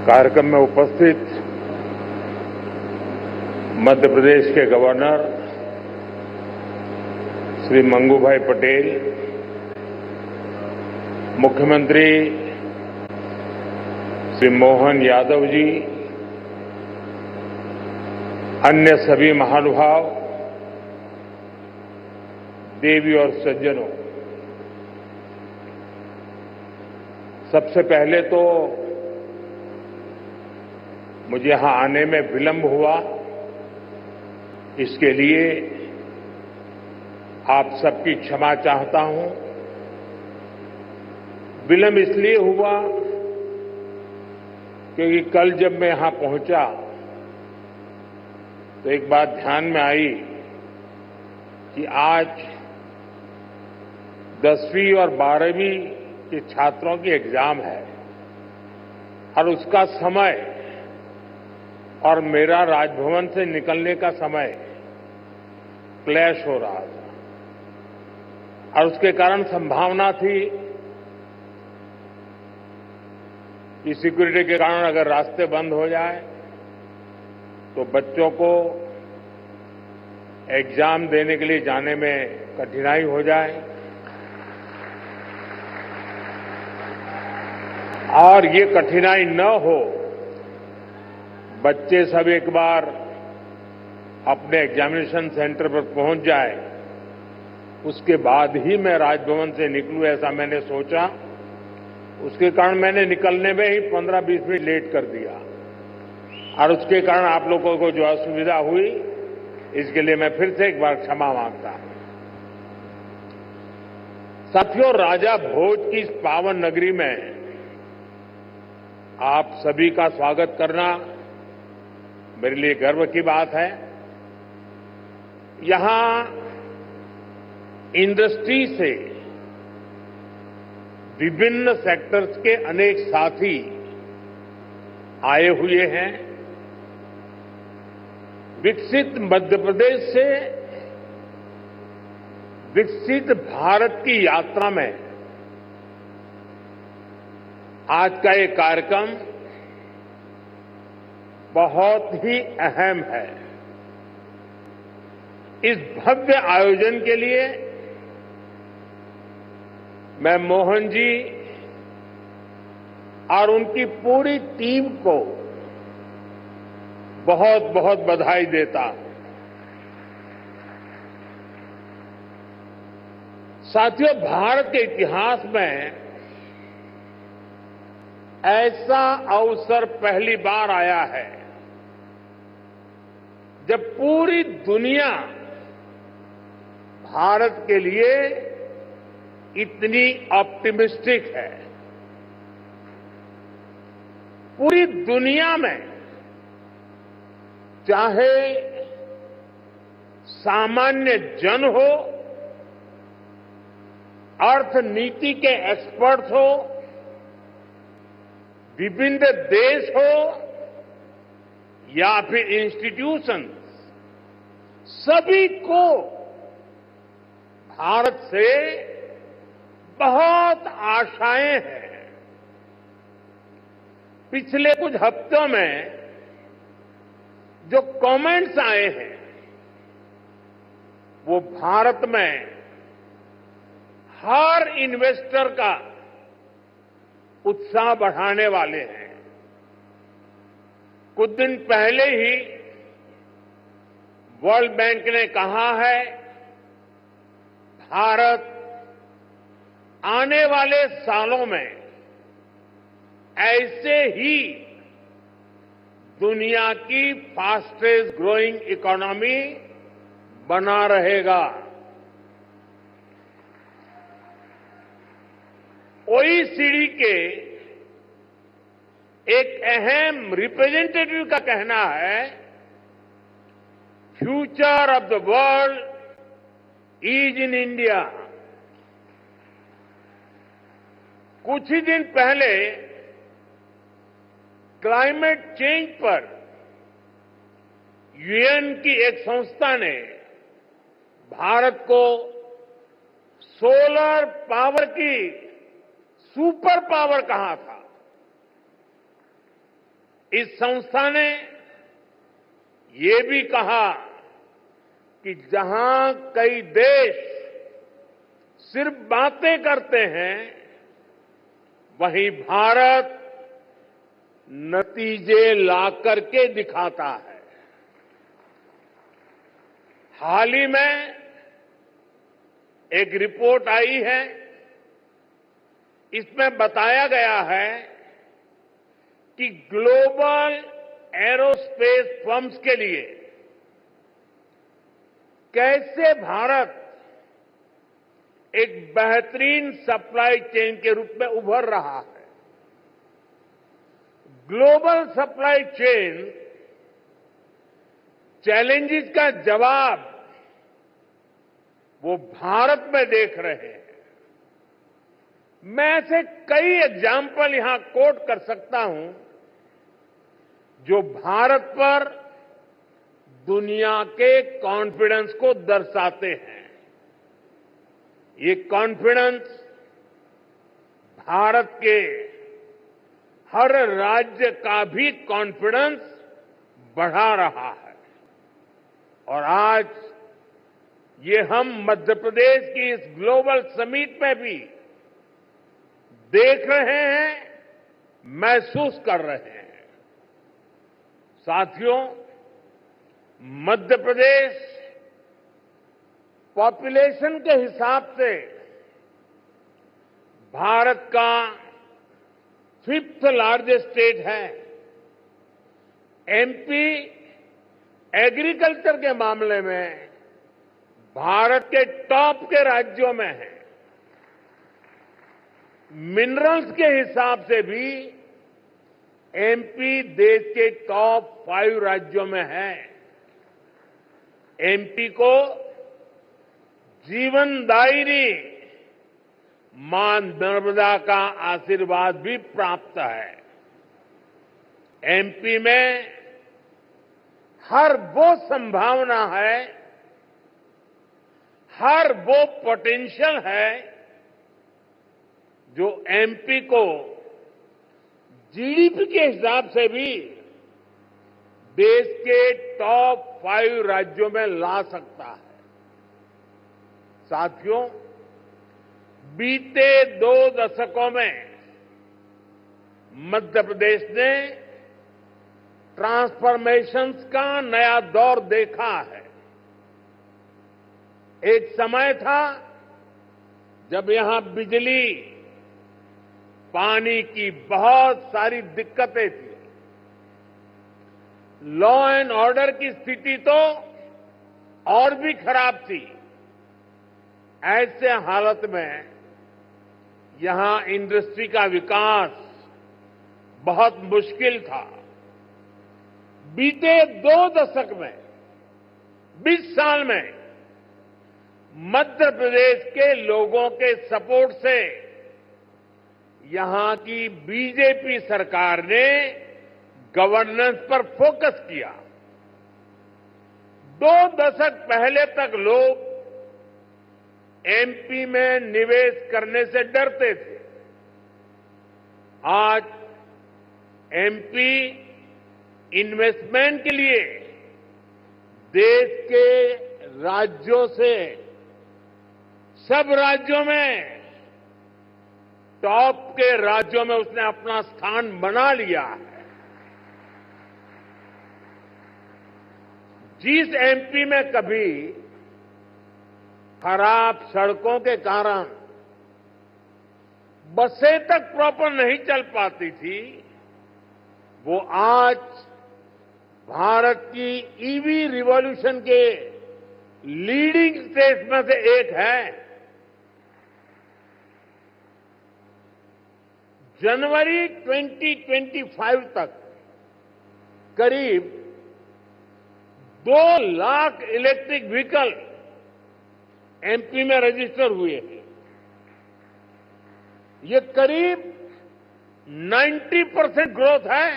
कार्यक्रम में उपस्थित मध्य प्रदेश के गवर्नर श्री मंगू भाई पटेल, मुख्यमंत्री श्री मोहन यादव जी, अन्य सभी महानुभाव, देवी और सज्जनों, सबसे पहले तो मुझे यहां आने में विलंब हुआ, इसके लिए आप सबकी क्षमा चाहता हूं। विलंब इसलिए हुआ क्योंकि कल जब मैं यहां पहुंचा तो एक बात ध्यान में आई कि आज 10वीं और 12वीं के छात्रों की एग्जाम है और उसका समय और मेरा राजभवन से निकलने का समय क्लैश हो रहा था और उसके कारण संभावना थी कि सिक्योरिटी के कारण अगर रास्ते बंद हो जाए तो बच्चों को एग्जाम देने के लिए जाने में कठिनाई हो जाए और ये कठिनाई न हो, बच्चे सब एक बार अपने एग्जामिनेशन सेंटर पर पहुंच जाए, उसके बाद ही मैं राजभवन से निकलूं, ऐसा मैंने सोचा। उसके कारण मैंने निकलने में ही 15-20 मिनट लेट कर दिया और उसके कारण आप लोगों को जो असुविधा हुई, इसके लिए मैं फिर से एक बार क्षमा मांगता हूं। साथियों, राजा भोज की इस पावन नगरी में आप सभी का स्वागत करना मेरे लिए गर्व की बात है। यहां इंडस्ट्री से विभिन्न सेक्टर्स के अनेक साथी आए हुए हैं। विकसित मध्य प्रदेश से विकसित भारत की यात्रा में आज का ये कार्यक्रम बहुत ही अहम है। इस भव्य आयोजन के लिए मैं मोहन जी और उनकी पूरी टीम को बहुत बहुत बधाई देता हूं। साथियों, भारत के इतिहास में ऐसा अवसर पहली बार आया है जब पूरी दुनिया भारत के लिए इतनी ऑप्टिमिस्टिक है। पूरी दुनिया में चाहे सामान्य जन हो, अर्थनीति के एक्सपर्ट्स हो, विभिन्न देश हो या फिर इंस्टीट्यूशन, सभी को भारत से बहुत आशाएं हैं। पिछले कुछ हफ्तों में जो कमेंट्स आए हैं वो भारत में हर इन्वेस्टर का उत्साह बढ़ाने वाले हैं। कुछ दिन पहले ही वर्ल्ड बैंक ने कहा है, भारत आने वाले सालों में ऐसे ही दुनिया की फास्टेस्ट ग्रोइंग इकोनॉमी बना रहेगा। ओईसीडी के एक अहम रिप्रेजेंटेटिव का कहना है, future of the world is in India. कुछ ही दिन पहले क्लाइमेट चेंज पर यूएन की एक संस्था ने भारत को सोलर पावर की सुपर पावर कहा था। इस संस्था ने ये भी कहा कि जहां कई देश सिर्फ बातें करते हैं, वहीं भारत नतीजे ला करके दिखाता है। हाल ही में एक रिपोर्ट आई है, इसमें बताया गया है कि ग्लोबल एरोस्पेस फर्म्स के लिए कैसे भारत एक बेहतरीन सप्लाई चेन के रूप में उभर रहा है। ग्लोबल सप्लाई चेन चैलेंजेस का जवाब वो भारत में देख रहे हैं। मैं ऐसे कई एग्जाम्पल यहां कोट कर सकता हूं जो भारत पर दुनिया के कॉन्फिडेंस को दर्शाते हैं। ये कॉन्फिडेंस भारत के हर राज्य का भी कॉन्फिडेंस बढ़ा रहा है। और आज ये हम मध्य प्रदेश की इस ग्लोबल समिट में भी देख रहे हैं, महसूस कर रहे हैं। साथियों, मध्य प्रदेश पॉपुलेशन के हिसाब से भारत का 5th लार्जेस्ट स्टेट है। एमपी एग्रीकल्चर के मामले में भारत के टॉप के राज्यों में है। मिनरल्स के हिसाब से भी एमपी देश के टॉप 5 राज्यों में है। एमपी को जीवनदायिनी मां नर्मदा का आशीर्वाद भी प्राप्त है। एमपी में हर वो संभावना है, हर वो पोटेंशियल है जो एमपी को जीडीपी के हिसाब से भी देश के टॉप 5 राज्यों में ला सकता है। साथियों, बीते 2 दशकों में मध्य प्रदेश ने ट्रांसफॉर्मेशंस का नया दौर देखा है। एक समय था जब यहां बिजली, पानी की बहुत सारी दिक्कतें थी। लॉ एंड ऑर्डर की स्थिति तो और भी खराब थी। ऐसे हालत में यहां इंडस्ट्री का विकास बहुत मुश्किल था। बीते 2 दशक में, 20 साल में मध्य प्रदेश के लोगों के सपोर्ट से यहां की बीजेपी सरकार ने गवर्नेंस पर फोकस किया। 2 दशक पहले तक लोग एमपी में निवेश करने से डरते थे। आज एमपी इन्वेस्टमेंट के लिए देश के राज्यों से, सब राज्यों में, टॉप के राज्यों में उसने अपना स्थान बना लिया है। जिस एमपी में कभी खराब सड़कों के कारण बसें तक प्रॉपर नहीं चल पाती थी, वो आज भारत की ईवी रिवॉल्यूशन के लीडिंग स्टेट्स में से एक है। जनवरी 2025 तक करीब 2 लाख इलेक्ट्रिक व्हीकल एमपी में रजिस्टर हुए हैं। ये करीब 90% ग्रोथ है।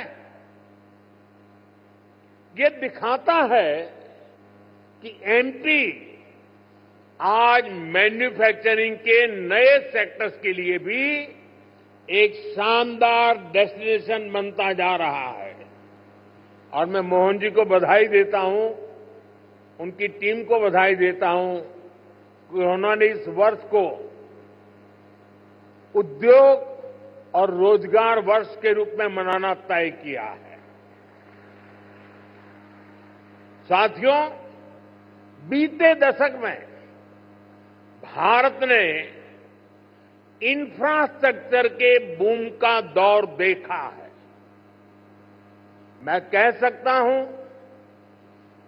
ये दिखाता है कि एमपी आज मैन्युफैक्चरिंग के नए सेक्टर्स के लिए भी एक शानदार डेस्टिनेशन बनता जा रहा है। और मैं मोहन जी को बधाई देता हूं, उनकी टीम को बधाई देता हूं कि उन्होंने इस वर्ष को उद्योग और रोजगार वर्ष के रूप में मनाना तय किया है। साथियों, बीते दशक में भारत ने इंफ्रास्ट्रक्चर के बूम का दौर देखा है। मैं कह सकता हूं,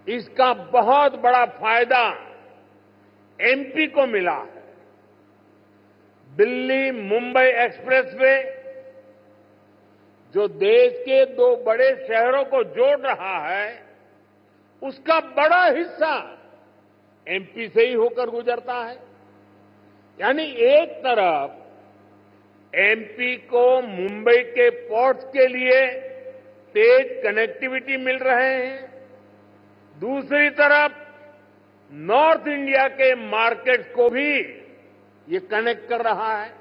इसका बहुत बड़ा फायदा एमपी को मिला है। दिल्ली मुंबई एक्सप्रेसवे जो देश के दो बड़े शहरों को जोड़ रहा है, उसका बड़ा हिस्सा एमपी से ही होकर गुजरता है। यानी एक तरफ एमपी को मुंबई के पोर्ट्स के लिए तेज कनेक्टिविटी मिल रहे हैं, दूसरी तरफ नॉर्थ इंडिया के मार्केट्स को भी ये कनेक्ट कर रहा है।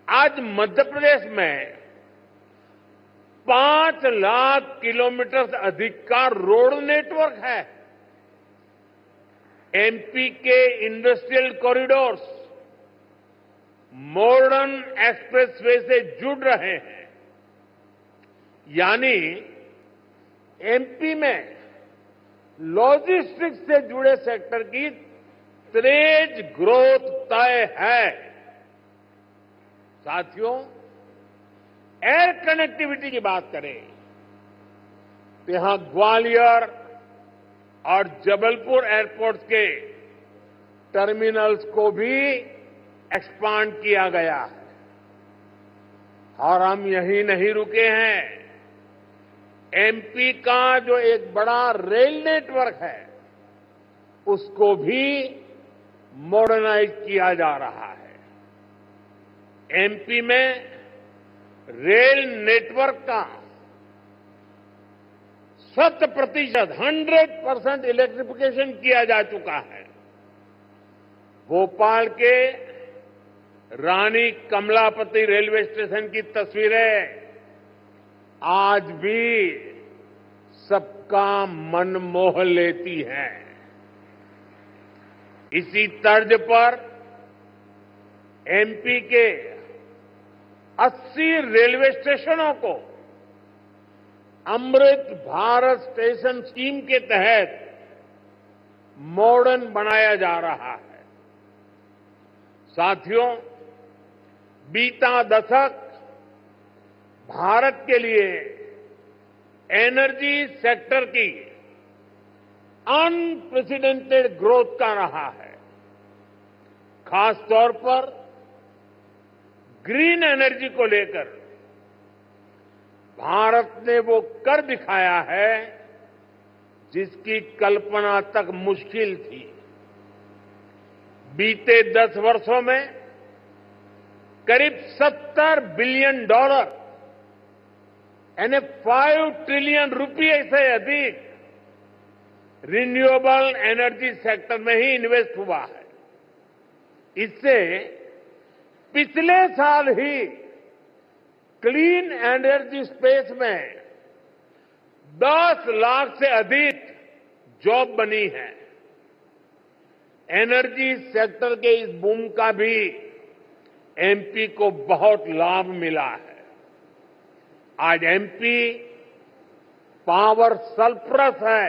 आज मध्य प्रदेश में 5 लाख किलोमीटर से अधिक का रोड नेटवर्क है। एमपी के इंडस्ट्रियल कॉरिडोर्स मॉडर्न एक्सप्रेसवे से जुड़ रहे हैं। यानी एमपी में लॉजिस्टिक्स से जुड़े सेक्टर की तेज ग्रोथ तय है। साथियों, एयर कनेक्टिविटी की बात करें तो यहां ग्वालियर और जबलपुर एयरपोर्ट्स के टर्मिनल्स को भी एक्सपांड किया गया है। और हम यहीं नहीं रुके हैं। एमपी का जो एक बड़ा रेल नेटवर्क है, उसको भी मॉडर्नाइज किया जा रहा है। एमपी में रेल नेटवर्क का 100% इलेक्ट्रिफिकेशन किया जा चुका है। भोपाल के रानी कमलापति रेलवे स्टेशन की तस्वीरें आज भी सबका मन मोह लेती हैं। इसी तर्ज पर एमपी के 80 रेलवे स्टेशनों को अमृत भारत स्टेशन स्कीम के तहत मॉडर्न बनाया जा रहा है। साथियों, बीता दशक भारत के लिए एनर्जी सेक्टर की अनप्रेसिडेंटेड ग्रोथ का रहा है। खासतौर पर ग्रीन एनर्जी को लेकर भारत ने वो कर दिखाया है जिसकी कल्पना तक मुश्किल थी। बीते 10 वर्षों में करीब $70 बिलियन यानी 5 ट्रिलियन रुपये से अधिक रिन्यूएबल एनर्जी सेक्टर में ही इन्वेस्ट हुआ है। इससे पिछले साल ही क्लीन एनर्जी स्पेस में 10 लाख से अधिक जॉब बनी है। एनर्जी सेक्टर के इस बूम का भी एमपी को बहुत लाभ मिला है। आज एमपी पावर सरप्लस है।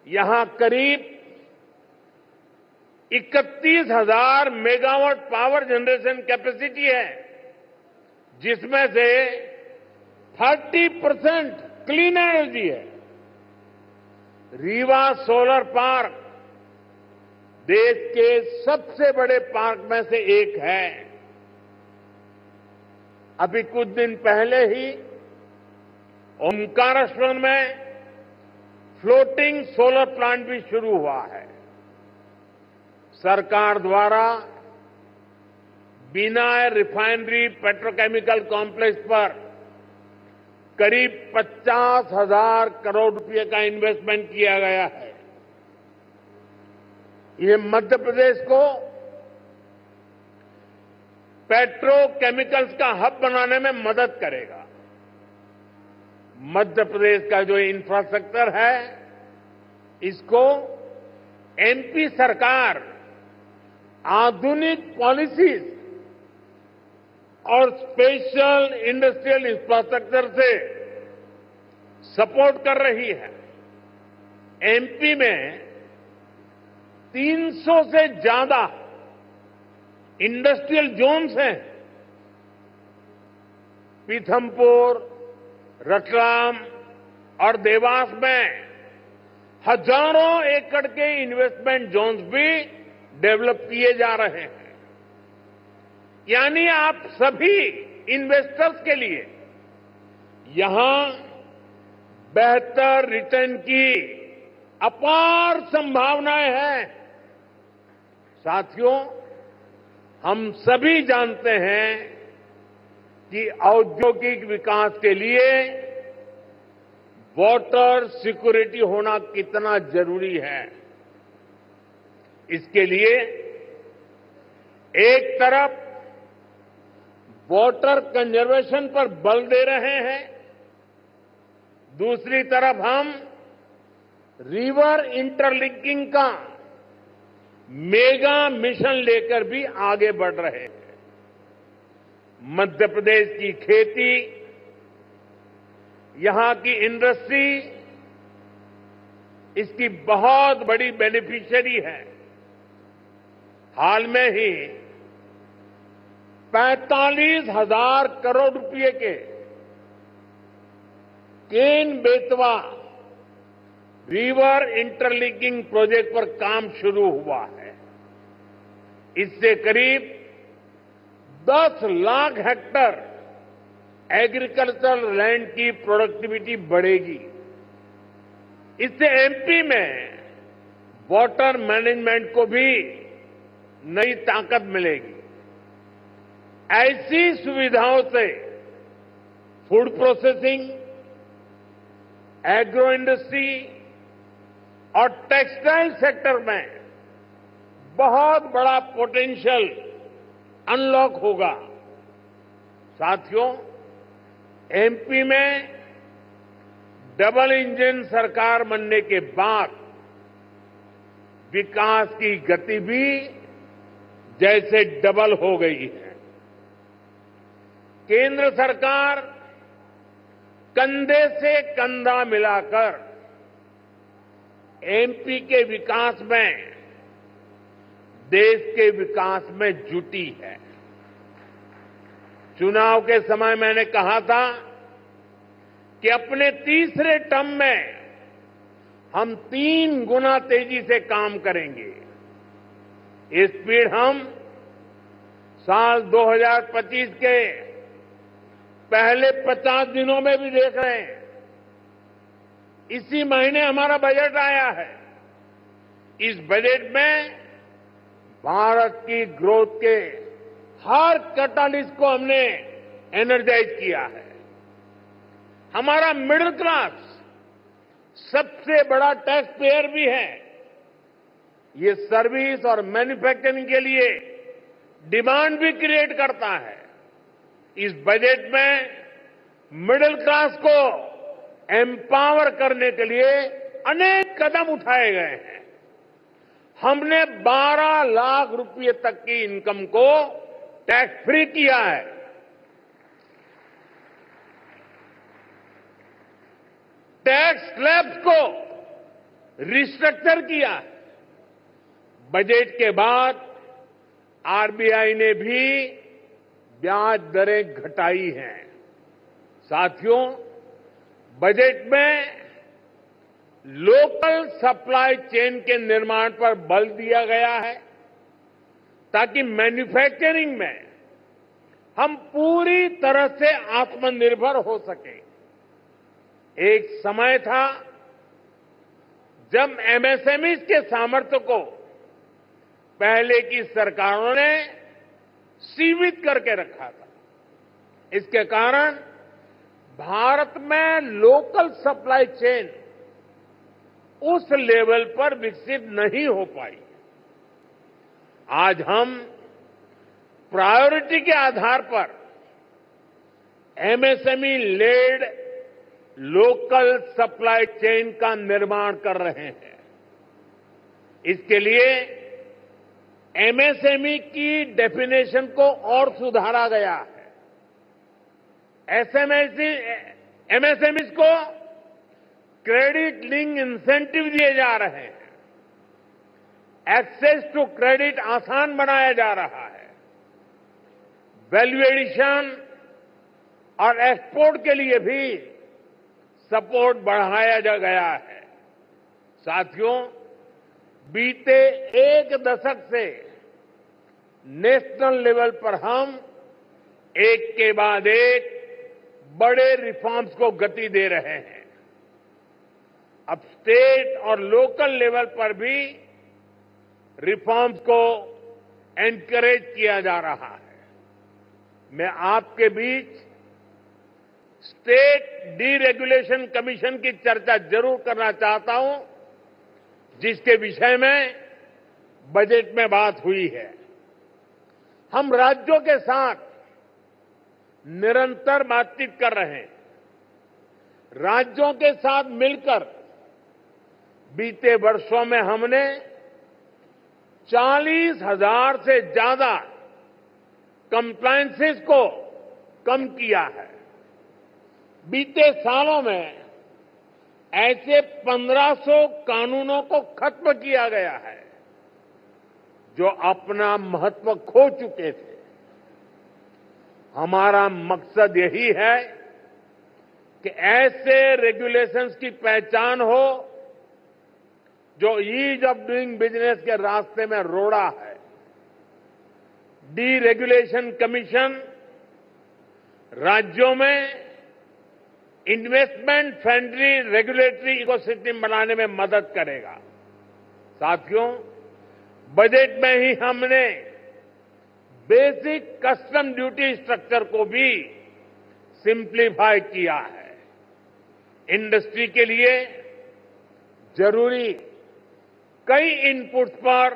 यहां करीब 31,000 मेगावाट पावर जनरेशन कैपेसिटी है, जिसमें से 30% क्लीन एनर्जी है। रीवा सोलर पार्क देश के सबसे बड़े पार्क में से एक है। अभी कुछ दिन पहले ही ओमकारेश्वर में फ्लोटिंग सोलर प्लांट भी शुरू हुआ है। सरकार द्वारा बिनाय रिफाइनरी पेट्रोकेमिकल कॉम्प्लेक्स पर करीब 50,000 करोड़ रुपए का इन्वेस्टमेंट किया गया है। ये मध्य प्रदेश को पेट्रोकेमिकल्स का हब बनाने में मदद करेगा। मध्य प्रदेश का जो इंफ्रास्ट्रक्चर है, इसको एमपी सरकार आधुनिक पॉलिसीज और स्पेशल इंडस्ट्रियल इंफ्रास्ट्रक्चर से सपोर्ट कर रही है। एमपी में 300 से ज्यादा इंडस्ट्रियल जोन्स हैं। पीथमपुर, रतलाम और देवास में हजारों एकड़ के इन्वेस्टमेंट जोन्स भी डेवलप किए जा रहे हैं। यानी आप सभी इन्वेस्टर्स के लिए यहां बेहतर रिटर्न की अपार संभावनाएं हैं। साथियों, हम सभी जानते हैं कि औद्योगिक विकास के लिए वाटर सिक्योरिटी होना कितना जरूरी है। इसके लिए एक तरफ वाटर कंजर्वेशन पर बल दे रहे हैं, दूसरी तरफ हम रिवर इंटरलिंकिंग का मेगा मिशन लेकर भी आगे बढ़ रहे हैं। मध्य प्रदेश की खेती, यहां की इंडस्ट्री इसकी बहुत बड़ी बेनिफिशियरी है। हाल में ही 45,000 करोड़ रुपए के Ken Betwa river interlinking project पर काम शुरू हुआ है। इससे करीब 10 लाख हेक्टेयर एग्रीकल्चरल लैंड की प्रोडक्टिविटी बढ़ेगी। इससे एमपी में वाटर मैनेजमेंट को भी नई ताकत मिलेगी। ऐसी सुविधाओं से फूड प्रोसेसिंग, एग्रो इंडस्ट्री और टेक्सटाइल सेक्टर में बहुत बड़ा पोटेंशियल अनलॉक होगा। साथियों, एमपी में डबल इंजन सरकार बनने के बाद विकास की गति भी जैसे डबल हो गई है। केंद्र सरकार कंधे से कंधा मिलाकर एमपी के विकास में, देश के विकास में जुटी है। चुनाव के समय मैंने कहा था कि अपने तीसरे टर्म में हम 3 गुना तेजी से काम करेंगे। ये स्पीड हम साल 2025 के पहले 50 दिनों में भी देख रहे हैं। इसी महीने हमारा बजट आया है। इस बजट में भारत की ग्रोथ के हर कैटलिस्ट को हमने एनर्जाइज किया है। हमारा मिडिल क्लास सबसे बड़ा टैक्स पेयर भी है। ये सर्विस और मैन्युफैक्चरिंग के लिए डिमांड भी क्रिएट करता है। इस बजट में मिडिल क्लास को एम्पावर करने के लिए अनेक कदम उठाए गए हैं। हमने 12 लाख रुपए तक की इनकम को टैक्स फ्री किया है। टैक्स स्लैब्स को रिस्ट्रक्चर किया है। बजट के बाद आरबीआई ने भी ब्याज दरें घटाई हैं। साथियों, बजट में लोकल सप्लाई चेन के निर्माण पर बल दिया गया है ताकि मैन्युफैक्चरिंग में हम पूरी तरह से आत्मनिर्भर हो सके। एक समय था जब एमएसएमईज के सामर्थ्य को पहले की सरकारों ने सीमित करके रखा था। इसके कारण भारत में लोकल सप्लाई चेन उस लेवल पर विकसित नहीं हो पाई। आज हम प्रायोरिटी के आधार पर MSME led local supply chain का निर्माण कर रहे हैं। इसके लिए एमएसएमई की डेफिनेशन को और सुधारा गया है। एमएसएमई को क्रेडिट लिंक इंसेंटिव दिए जा रहे हैं। एक्सेस टू क्रेडिट आसान बनाया जा रहा है। वैल्यू एडिशन और एक्सपोर्ट के लिए भी सपोर्ट बढ़ाया जा गया है। साथियों, बीते एक दशक से नेशनल लेवल पर हम एक के बाद एक बड़े रिफॉर्म्स को गति दे रहे हैं। अब स्टेट और लोकल लेवल पर भी रिफॉर्म्स को एनकरेज किया जा रहा है। मैं आपके बीच स्टेट डीरेगुलेशन कमीशन की चर्चा जरूर करना चाहता हूं, जिसके विषय में बजट में बात हुई है। हम राज्यों के साथ निरंतर बातचीत कर रहे हैं। राज्यों के साथ मिलकर बीते वर्षों में हमने 40,000 से ज्यादा कंप्लायंसेस को कम किया है। बीते सालों में ऐसे 1500 कानूनों को खत्म किया गया है जो अपना महत्व खो चुके थे। हमारा मकसद यही है कि ऐसे रेगुलेशंस की पहचान हो जो ईज ऑफ डूइंग बिजनेस के रास्ते में रोड़ा है। डीरेगुलेशन कमीशन राज्यों में इन्वेस्टमेंट फ्रेंडली रेगुलेटरी इकोसिस्टम बनाने में मदद करेगा। साथियों, बजट में ही हमने बेसिक कस्टम ड्यूटी स्ट्रक्चर को भी सिंप्लीफाई किया है। इंडस्ट्री के लिए जरूरी कई इनपुट्स पर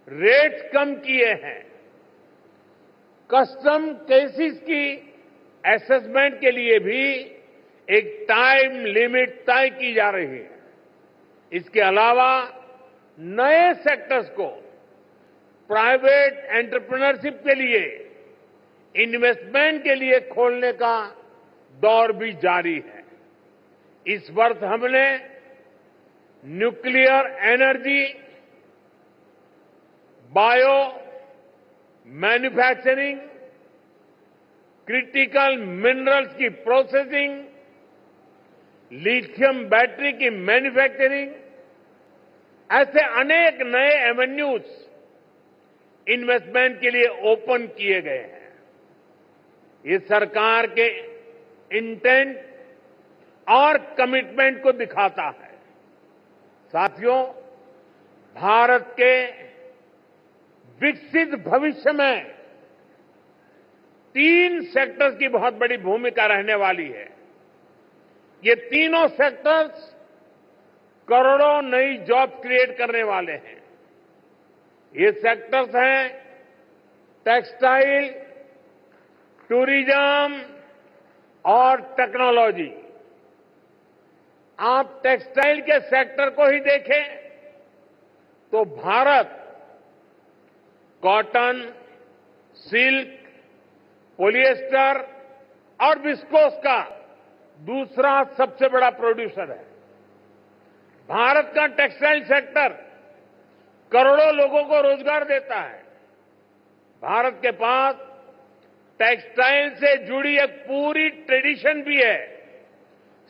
रेट्स कम किए हैं। कस्टम केसेस की असेसमेंट के लिए भी एक टाइम लिमिट तय की जा रही है। इसके अलावा नए सेक्टर्स को प्राइवेट एंटरप्रेन्योरशिप के लिए इन्वेस्टमेंट के लिए खोलने का दौर भी जारी है। इस वर्ष हमने nuclear energy, bio manufacturing, critical minerals की प्रोसेसिंग, लिथियम बैटरी की मैन्युफैक्चरिंग, ऐसे अनेक नए एवेन्यूज इन्वेस्टमेंट के लिए ओपन किए गए हैं। ये सरकार के इंटेंट और कमिटमेंट को दिखाता है। साथियों, भारत के विकसित भविष्य में 3 सेक्टर्स की बहुत बड़ी भूमिका रहने वाली है। ये तीनों सेक्टर्स करोड़ों नई जॉब क्रिएट करने वाले हैं। ये सेक्टर्स हैं टेक्सटाइल, टूरिज्म और टेक्नोलॉजी। आप टेक्सटाइल के सेक्टर को ही देखें तो भारत कॉटन, सिल्क, पॉलिएस्टर और विस्कोस का दूसरा सबसे बड़ा प्रोड्यूसर है। भारत का टेक्सटाइल सेक्टर करोड़ों लोगों को रोजगार देता है। भारत के पास टेक्सटाइल से जुड़ी एक पूरी ट्रेडिशन भी है,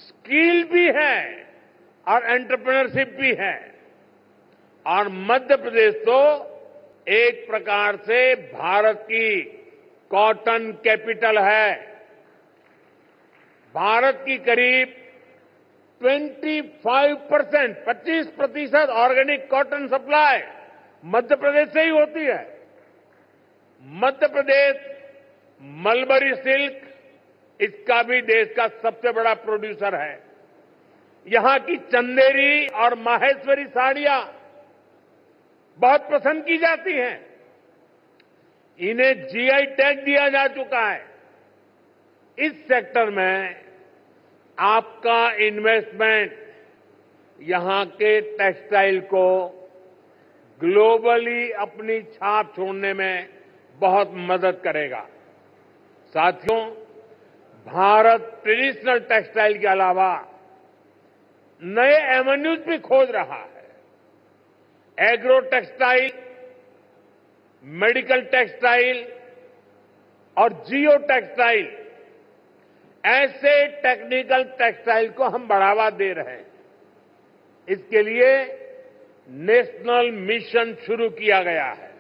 स्किल भी है और एंटरप्रेन्योरशिप भी है। और मध्य प्रदेश तो एक प्रकार से भारत की कॉटन कैपिटल है। भारत की करीब 25% organic cotton supply Madhya Pradesh से ही होती है। मध्य प्रदेश मलबरी सिल्क, इसका भी देश का सबसे बड़ा प्रोड्यूसर है। यहां की चंदेरी और माहेश्वरी साड़ियां बहुत पसंद की जाती हैं। इन्हें जीआई टैग दिया जा चुका है। इस सेक्टर में आपका इन्वेस्टमेंट यहां के टेक्सटाइल को ग्लोबली अपनी छाप छोड़ने में बहुत मदद करेगा। साथियों, भारत ट्रेडिशनल टेक्सटाइल के अलावा नए एवेन्यूज भी खोज रहा है। एग्रो टेक्सटाइल, मेडिकल टेक्सटाइल और जियो टेक्सटाइल, ऐसे टेक्निकल टेक्सटाइल को हम बढ़ावा दे रहे हैं। इसके लिए नेशनल मिशन शुरू किया गया है।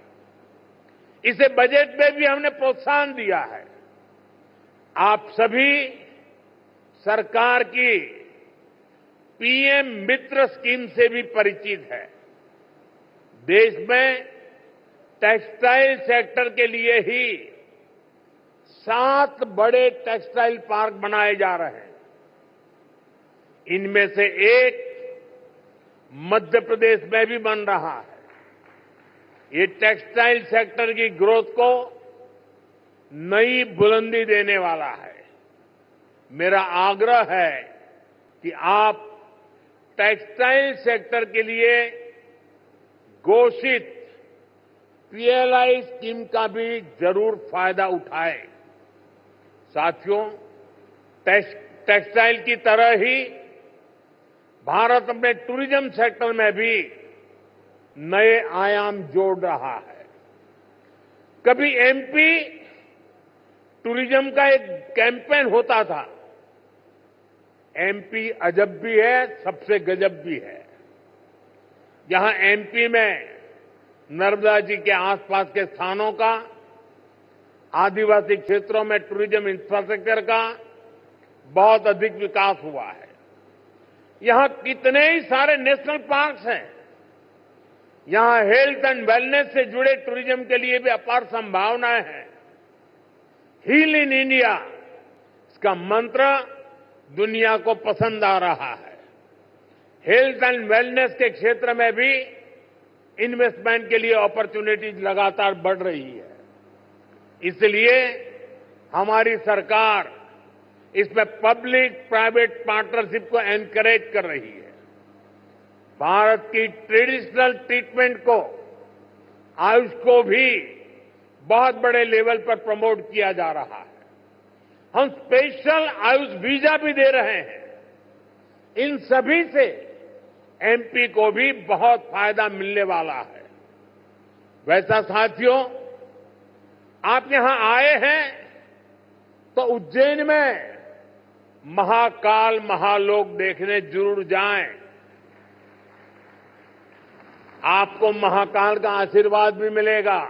इसे बजट में भी हमने प्रोत्साहन दिया है। आप सभी सरकार की पीएम मित्र स्कीम से भी परिचित है। देश में टेक्सटाइल सेक्टर के लिए ही 7 बड़े टेक्सटाइल पार्क बनाए जा रहे हैं। इनमें से एक मध्य प्रदेश में भी बन रहा है। ये टेक्सटाइल सेक्टर की ग्रोथ को नई बुलंदी देने वाला है। मेरा आग्रह है कि आप टेक्सटाइल सेक्टर के लिए घोषित पीएलआई स्कीम का भी जरूर फायदा उठाएं। साथियों, टेक्सटाइल की तरह ही भारत अपने टूरिज्म सेक्टर में भी नए आयाम जोड़ रहा है। कभी एमपी टूरिज्म का एक कैंपेन होता था, एमपी अजब भी है, सबसे गजब भी है। यहां एमपी में नर्मदा जी के आसपास के स्थानों का, आदिवासी क्षेत्रों में टूरिज्म इंफ्रास्ट्रक्चर का बहुत अधिक विकास हुआ है। यहां कितने ही सारे नेशनल पार्क्स हैं। यहां हेल्थ एंड वेलनेस से जुड़े टूरिज्म के लिए भी अपार संभावनाएं हैं। हील इन इंडिया, इसका मंत्र दुनिया को पसंद आ रहा है। हेल्थ एंड वेलनेस के क्षेत्र में भी इन्वेस्टमेंट के लिए अपॉर्चुनिटीज लगातार बढ़ रही है। इसलिए हमारी सरकार इसमें पब्लिक प्राइवेट पार्टनरशिप को एनकरेज कर रही है। भारत की ट्रेडिशनल ट्रीटमेंट को, आयुष को भी बहुत बड़े लेवल पर प्रमोट किया जा रहा है। हम स्पेशल आयुष वीजा भी दे रहे हैं। इन सभी से एमपी को भी बहुत फायदा मिलने वाला है। वैसा साथियों, आप यहां आए हैं तो उज्जैन में महाकाल महालोक देखने जरूर जाएं। आपको महाकाल का आशीर्वाद भी मिलेगा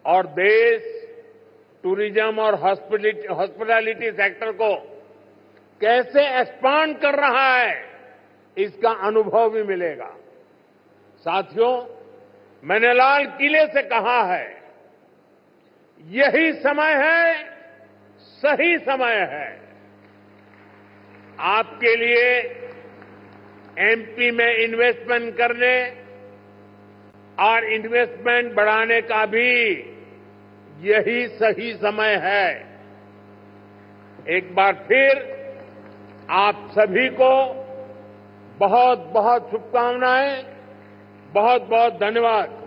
और देश टूरिज्म और हॉस्पिटैलिटी सेक्टर को कैसे एक्सपांड कर रहा है, इसका अनुभव भी मिलेगा। साथियों, मैंने लाल किले से कहा है, यही समय है, सही समय है आपके लिए एमपी में इन्वेस्टमेंट करने और इन्वेस्टमेंट बढ़ाने का भी यही सही समय है। एक बार फिर आप सभी को बहुत बहुत शुभकामनाएं, बहुत बहुत धन्यवाद।